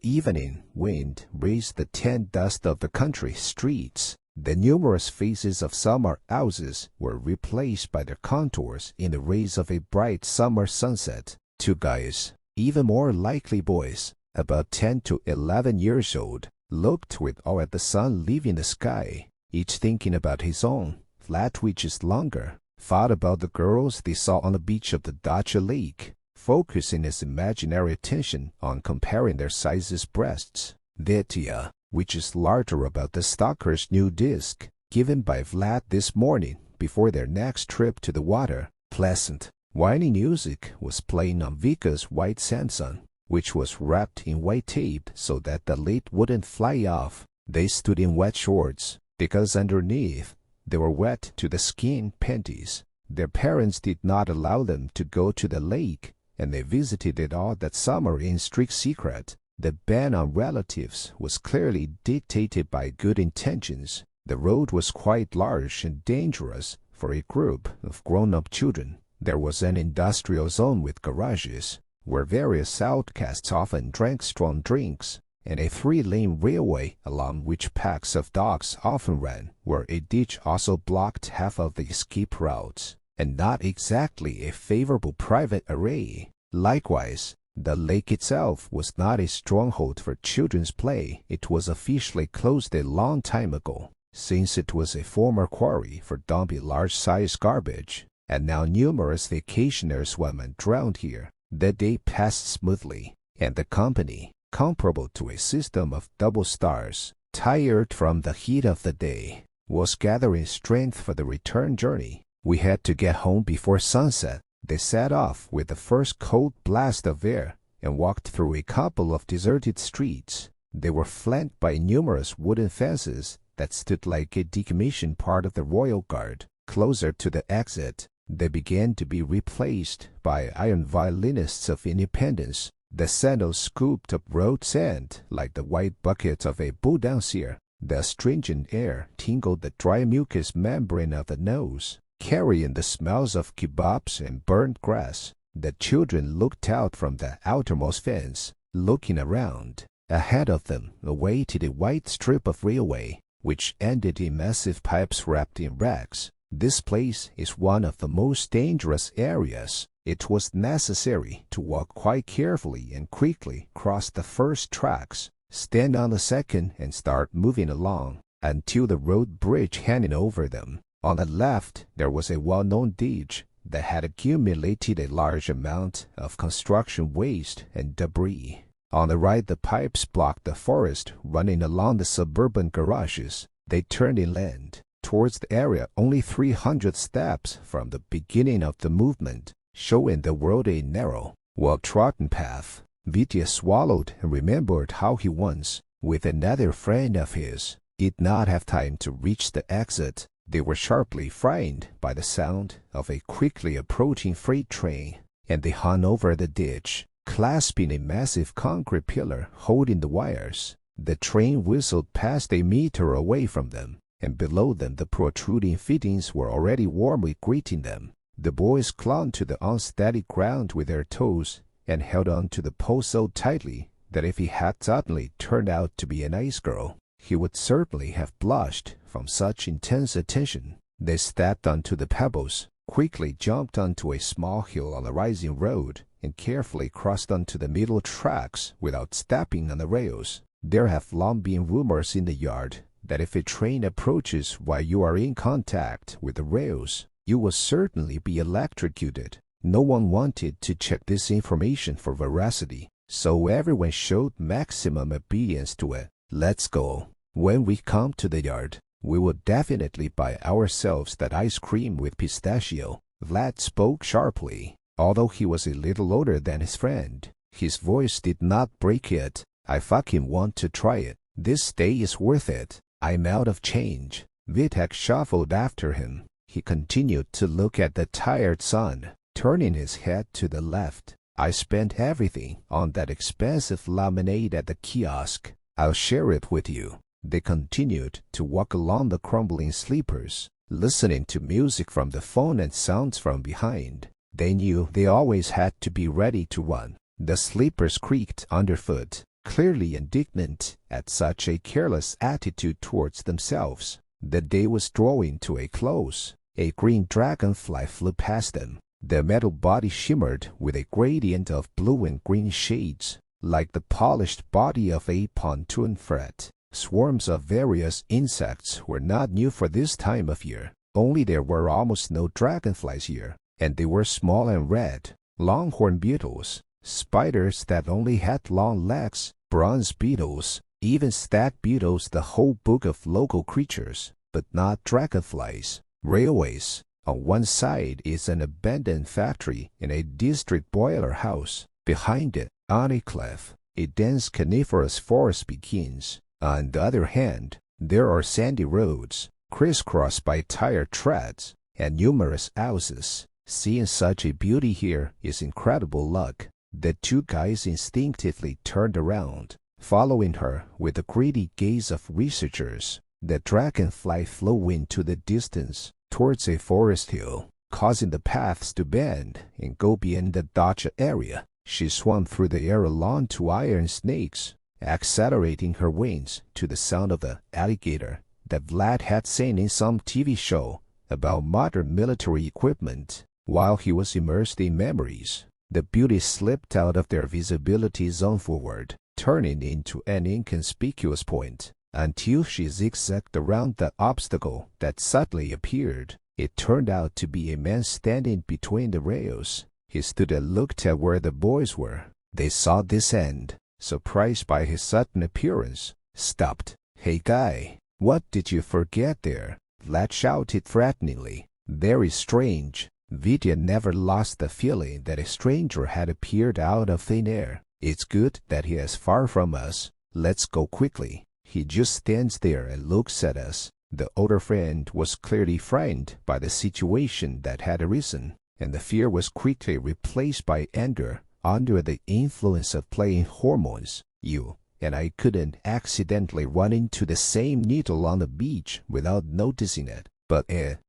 evening wind raised the tan dust of the country streets. The numerous faces of summer houses were replaced by their contours in the rays of a bright summer sunset. Two guys, even more likely boys, about 10 to 11 years old, looked with awe at the sun leaving the sky, each thinking about his own, flat reaches longer, thought about the girls they saw on the beach of the Dacha Lake, focusing his imaginary attention on comparing their sizes breasts. Vitya, which is larger about the stalker's new disc, given by Vlad this morning before their next trip to the water. Pleasant, whiny music was playing on Vika's white Samsung, which was wrapped in white tape so that the lid wouldn't fly off. They stood in wet shorts, because underneath they were wet to the skin panties. Their parents did not allow them to go to the lake, and they visited it all that summer in strict secret. The ban on relatives was clearly dictated by good intentions. The road was quite large and dangerous for a group of grown-up children. There was an industrial zone with garages, where various outcasts often drank strong drinks, and a 3-lane railway along which packs of dogs often ran, where a ditch also blocked half of the escape routes, and not exactly a favorable private array. Likewise, the lake itself was not a stronghold for children's play. It was officially closed a long time ago, since it was a former quarry for dumping large-sized garbage, and now numerous vacationers swam and drowned here. The day passed smoothly, and the company, comparable to a system of double stars, tired from the heat of the day, was gathering strength for the return journey. We had to get home before sunset. They set off with the first cold blast of air and walked through a couple of deserted streets. They were flanked by numerous wooden fences that stood like a decommissioned part of the Royal Guard. Closer to the exit, they began to be replaced by iron violinists of independence. The sandals scooped up road sand like the white buckets of a boudancier. The astringent air tingled the dry mucous membrane of the nose, carrying the smells of kebabs and burnt grass. The children looked out from the outermost fence, looking around. Ahead of them awaited a white strip of railway, which ended in massive pipes wrapped in rags. This place is one of the most dangerous areas. It was necessary to walk quite carefully and quickly cross the first tracks, stand on the second, and start moving along until the road bridge hanging over them. On the left, there was a well-known ditch that had accumulated a large amount of construction waste and debris. On the right, the pipes blocked the forest running along the suburban garages. They turned inland, towards the area only 300 steps from the beginning of the movement, showing the road a narrow, well-trodden path. Vitya swallowed and remembered how he once, with another friend of his, did not have time to reach the exit. They were sharply frightened by the sound of a quickly approaching freight train, and they hung over the ditch, clasping a massive concrete pillar holding the wires. The train whistled past a meter away from them, and below them the protruding fittings were already warmly greeting them. The boys clung to the unsteady ground with their toes and held on to the pole so tightly that if he had suddenly turned out to be a nice girl, he would certainly have blushed from such intense attention. They stepped onto the pebbles, quickly jumped onto a small hill on the rising road, and carefully crossed onto the middle tracks without stepping on the rails. There have long been rumors in the yard that if a train approaches while you are in contact with the rails, you will certainly be electrocuted. No one wanted to check this information for veracity, so everyone showed maximum obedience to it. Let's go. When we come to the yard, we will definitely buy ourselves that ice cream with pistachio. Vlad spoke sharply. Although he was a little older than his friend, his voice did not break it. I fucking want to try it. This day is worth it. I'm out of change. Vitek shuffled after him. He continued to look at the tired son, turning his head to the left. I spent everything on that expensive lemonade at the kiosk. I'll share it with you. They continued to walk along the crumbling sleepers, listening to music from the phone and sounds from behind. They knew they always had to be ready to run. The sleepers creaked underfoot. clearly indignant at such a careless attitude towards themselves. The day was drawing to a close. A green dragonfly flew past them. The metal body shimmered with a gradient of blue and green shades, like the polished body of a pontoon fret. Swarms of various insects were not new for this time of year, only there were almost no dragonflies here, and they were small and red. Longhorn beetles, spiders that only had long legs, bronze beetles, even stag beetles, the whole book of local creatures, but not dragonflies. Railways. On one side is an abandoned factory and a district boiler house. Behind it, on a cliff, a dense coniferous forest begins. On the other hand, there are sandy roads, crisscrossed by tire treads, and numerous houses. Seeing such a beauty here is incredible luck. The two guys instinctively turned around, following her with the greedy gaze of researchers. The dragonfly flew into the distance, towards a forest hill, causing the paths to bend and go beyond the dacha area. She swam through the air along two iron snakes, accelerating her wings to the sound of the alligator that Vlad had seen in some TV show about modern military equipment. While he was immersed in memories, the beauty slipped out of their visibility zone forward, turning into an inconspicuous point, until she zigzagged around the obstacle that suddenly appeared. It turned out to be a man standing between the rails. He stood and looked at where the boys were. They saw this and, surprised by his sudden appearance, stopped. "Hey guy, what did you forget there?" Vlad shouted threateningly. Very strange. Vidya never lost the feeling that a stranger had appeared out of thin air. "It's good that he is far from us. Let's go quickly. He just stands there and looks at us." The older friend was clearly frightened by the situation that had arisen, and the fear was quickly replaced by anger under the influence of playing hormones. "You and I couldn't accidentally run into the same needle on the beach without noticing it. But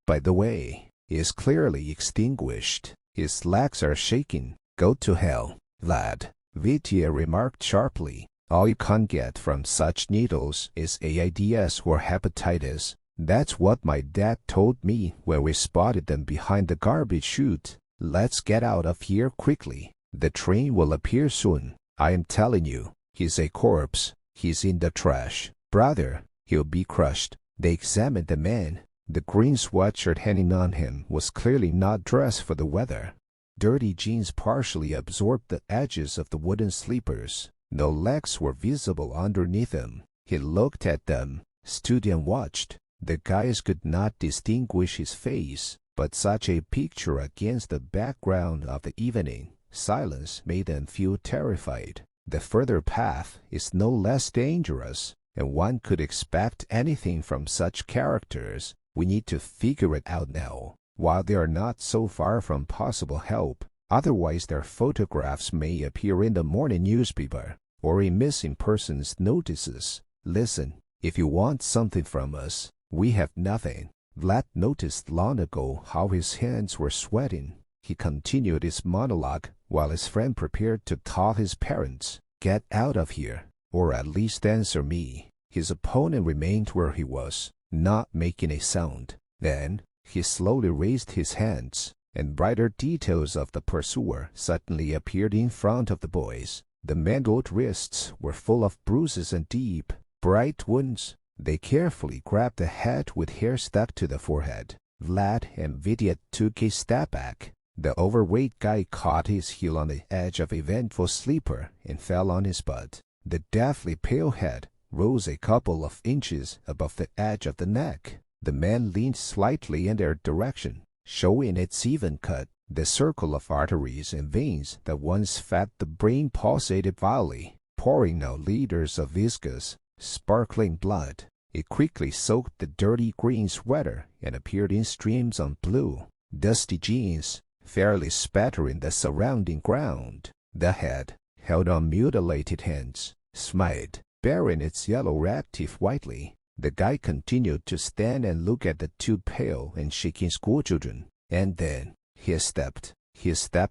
by the way, is clearly extinguished. His legs are shaking. Go to hell, Vlad," Vidya remarked sharply. "All you can get from such needles is AIDS or hepatitis. That's what my dad told me when we spotted them behind the garbage chute. Let's get out of here quickly. The train will appear soon. I am telling you, he's a corpse. He's in the trash. Brother, he'll be crushed." They examined the man. The green sweatshirt hanging on him was clearly not dressed for the weather. Dirty jeans partially absorbed the edges of the wooden sleepers. No legs were visible underneath them. He looked at them, stood and watched. The guys could not distinguish his face, but such a picture against the background of the evening silence made them feel terrified. The further path is no less dangerous, and one could expect anything from such characters. We need to figure it out now, while they are not so far from possible help. Otherwise their photographs may appear in the morning newspaper or in missing persons notices. "Listen, if you want something from us, we have nothing." Vlad noticed long ago how his hands were sweating. He continued his monologue while his friend prepared to tell his parents. "Get out of here, or at least answer me." His opponent remained where he was, not making a sound. Then he slowly raised his hands, and brighter details of the pursuer suddenly appeared in front of the boys. The mangled wrists were full of bruises and deep, bright wounds. They carefully grabbed the head with hair stuck to the forehead. Vlad and Vidya took a step back. The overweight guy caught his heel on the edge of a vengeful sleeper and fell on his butt. The deathly pale head rose a couple of inches above the edge of the neck. The man leaned slightly in their direction, showing its even cut. The circle of arteries and veins that once fed the brain pulsated wildly, pouring out liters of viscous, sparkling blood. It quickly soaked the dirty green sweater and appeared in streams on blue, dusty jeans, fairly spattering the surrounding ground. The head, held on mutilated hands, smiled, baring its yellow red teeth widely. The guy continued to stand and look at the two pale and shaking schoolchildren, and then he stepped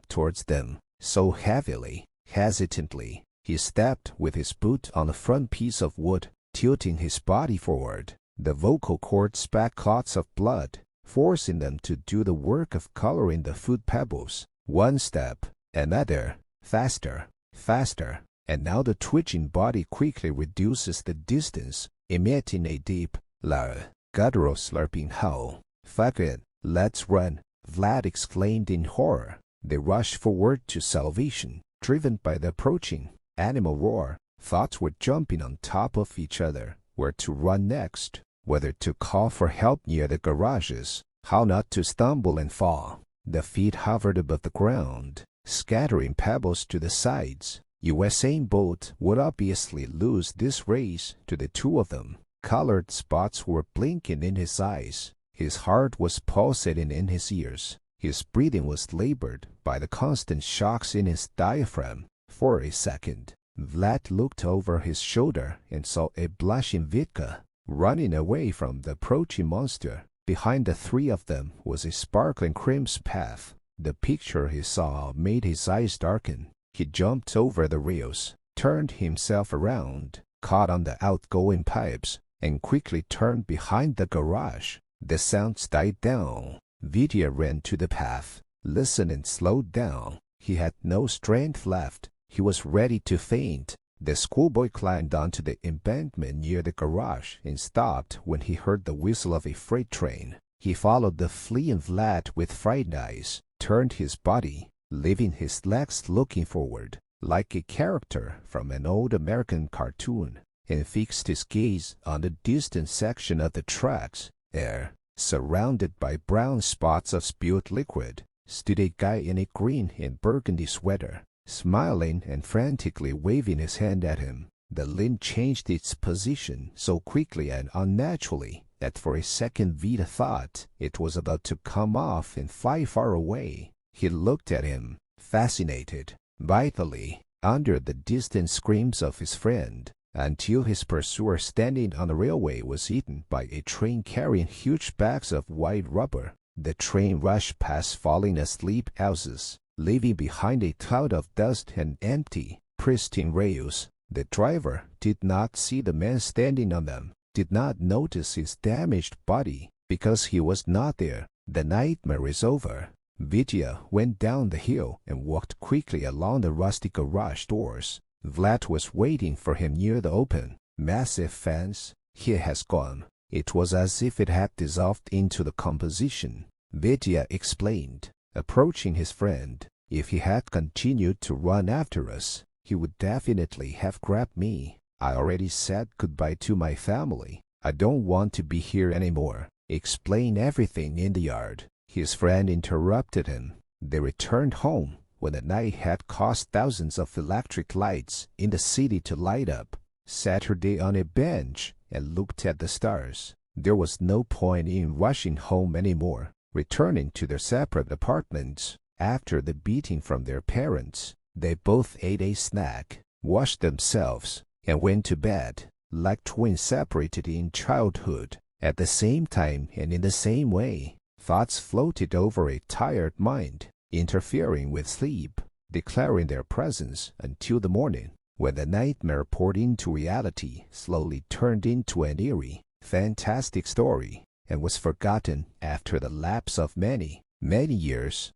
towards them, so heavily, hesitantly, He stepped with his boot on the front piece of wood, tilting his body forward. The vocal cords spat clots of blood, forcing them to do the work of coloring the foot pebbles. One step, another, faster, faster, and now the twitching body quickly reduces the distance, emitting a deep, loud, guttural slurping howl. "Fuck it, let's run," Vlad exclaimed in horror. They rushed forward to salvation, driven by the approaching animal roar. Thoughts were jumping on top of each other. Where to run next, whether to call for help near the garages, how not to stumble and fall. The feet hovered above the ground, scattering pebbles to the sides. Usain Bolt would obviously lose this race to the two of them. Colored spots were blinking in his eyes. His heart was pulsating in his ears. His breathing was labored by the constant shocks in his diaphragm. For a second, Vlad looked over his shoulder and saw a blushing Vitka running away from the approaching monster. Behind the three of them was a sparkling crimson path. The picture he saw made his eyes darken. He jumped over the rails, turned himself around, caught on the outgoing pipes, and quickly turned behind the garage. The sounds died down. Vitya ran to the path, listened and slowed down. He had no strength left. He was ready to faint. The schoolboy climbed onto the embankment near the garage and stopped when he heard the whistle of a freight train. He followed the fleeing Vlad with frightened eyes, turned his body, leaving his legs looking forward, like a character from an old American cartoon, and fixed his gaze on the distant section of the tracks. There, surrounded by brown spots of spilled liquid, stood a guy in a green and burgundy sweater, smiling and frantically waving his hand at him. The lint changed its position so quickly and unnaturally that for a second Vita thought it was about to come off and fly far away. He looked at him, fascinated, vitally, under the distant screams of his friend, until his pursuer standing on the railway was eaten by a train carrying huge bags of white rubber. The train rushed past falling asleep houses, leaving behind a cloud of dust and empty, pristine rails. The driver did not see the man standing on them, did not notice his damaged body, because he was not there. The nightmare is over. Vitya went down the hill and walked quickly along the rusty garage doors. Vlad was waiting for him near the open, massive fence. He has gone. It was as if it had dissolved into the composition. Vitya explained, approaching his friend. If he had continued to run after us, he would definitely have grabbed me. I already said goodbye to my family. I don't want to be here anymore. Explain everything in the yard. His friend interrupted him. They returned home when the night had caused thousands of electric lights in the city to light up. Saturday on a bench and looked at the stars. There was no point in rushing home anymore. Returning to their separate apartments after the beating from their parents, they both ate a snack, washed themselves, and went to bed, like twins separated in childhood. At the same time and in the same way, thoughts floated over a tired mind, interfering with sleep, declaring their presence until the morning, when the nightmare poured into reality, slowly turned into an eerie, fantastic story, and was forgotten after the lapse of many, many years.